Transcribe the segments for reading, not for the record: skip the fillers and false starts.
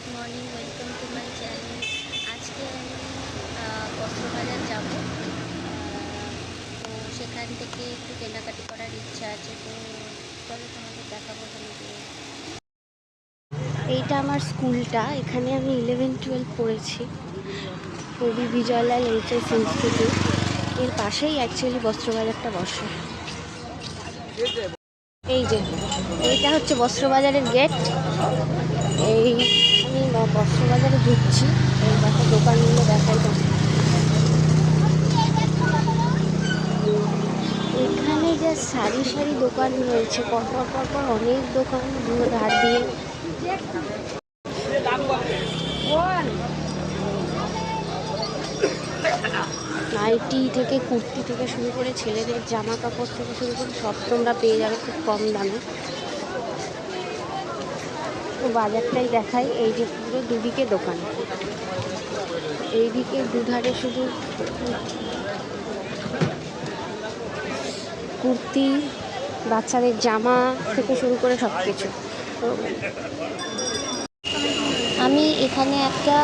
Good morning, welcome to my channel. আজকে আমি কক্সবাজার যাব। তো সেখান থেকে একটু কেনাকাটি করার ইচ্ছা আছে, তো চলো তোমাদের দেখাবো ওখানে গিয়ে। এইটা আমার স্কুলটা, এখানে আমি 11-12 পড়েছি, কবি বিজয়লাল এইচএস ইনস্টিটিউট। এর পাশেই অ্যাকচুয়ালি বস্ত্রবাজারটা বসে। এই যে এইটা হচ্ছে বস্ত্রবাজারের গেট। এই আমি বস্ত্রবাজারে ঢুকছি। এই দেখো দোকানগুলো দেখাই তো। এখানে যে সারি সারি দোকান রয়েছে, পরপর পরপর অনেক দোকান দুটো ধার দিয়ে। নাইটি থেকে কুর্তি থেকে শুরু করে ছেলেদের জামা কাপড় থেকে শুরু করে সব তোমরা পেয়ে যাবে খুব কম দামে। তো বাজারটাই দেখাই। এই যে পুরো দুদিকে দোকান, এইদিকে দুধারে শুধু কুর্তি, বাচ্চাদের জামা থেকে শুরু করে সব কিছু। তো আমি এখানে একটা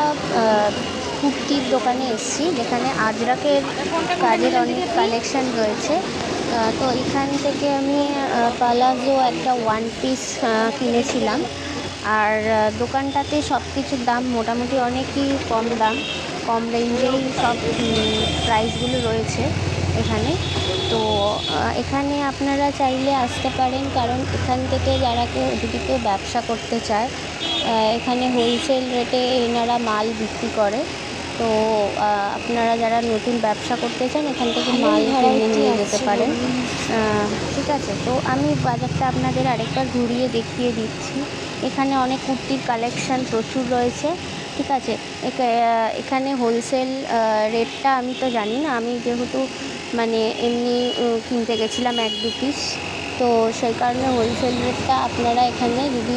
কুর্তির দোকানে এসেছি, যেখানে আজরাকের কাজের অনেক কালেকশান রয়েছে। তো এখান থেকে আমি পালাজো একটা ওয়ান পিস কিনেছিলাম। আর দোকানটাতে সব কিছুর দাম মোটামুটি অনেকই কম দাম, কম রেঞ্জেই সব প্রাইসগুলো রয়েছে এখানে। তো এখানে আপনারা চাইলে আসতে পারেন, কারণ এখান থেকে যারা যদি কেউ ব্যবসা করতে চায়, এখানে হোলসেল রেটে এনারা মাল বিক্রি করে। তো আপনারা যারা নতুন ব্যবসা করতে চান এখান থেকে মাল কিনে নিয়ে যেতে পারেন। ঠিক আছে, তো আমি বাজারটা আপনাদের আরেকবার ঘুরিয়ে দেখিয়ে দিচ্ছি। এখানে অনেক কুর্তির কালেকশান প্রচুর রয়েছে। ঠিক আছে, এখানে হোলসেল রেটটা আমি তো জানি না, আমি যেহেতু মানে এমনি কিনতে গেছিলাম 1-2 পিস, তো সেই কারণে হোলসেল রেটটা আপনারা এখানে যদি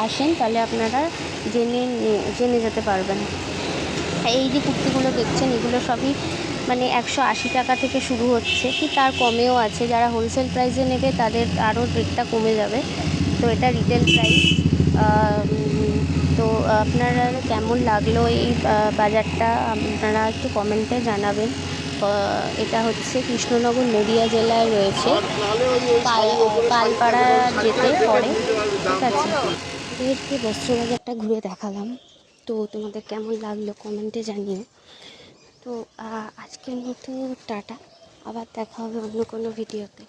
আসেন তাহলে আপনারা জেনে যেতে পারবেন। এই যে কুর্তিগুলো দেখছেন এগুলো সবই মানে 180 টাকা থেকে শুরু হচ্ছে, কি তার কমেও আছে। যারা হোলসেল প্রাইসে নেবে তাদের আরও রেটটা কমে যাবে। তো এটা রিটেল প্রাইস। তো আপনারা কেমন লাগলো এই বাজারটা আপনারা একটু কমেন্টে জানাবেন। এটা হচ্ছে কৃষ্ণনগর নদিয়া জেলায় রয়েছে, পালপাড়া যেতে পড়ে। ঠিক আছে, এদেরকে বস্ত্রবাজারটা ঘুরে দেখালাম। তো তোমাদের কেমন লাগলো কমেন্টে জানিও। তো আজকের মতো টাটা, আবার দেখা হবে অন্য কোনো ভিডিওতে।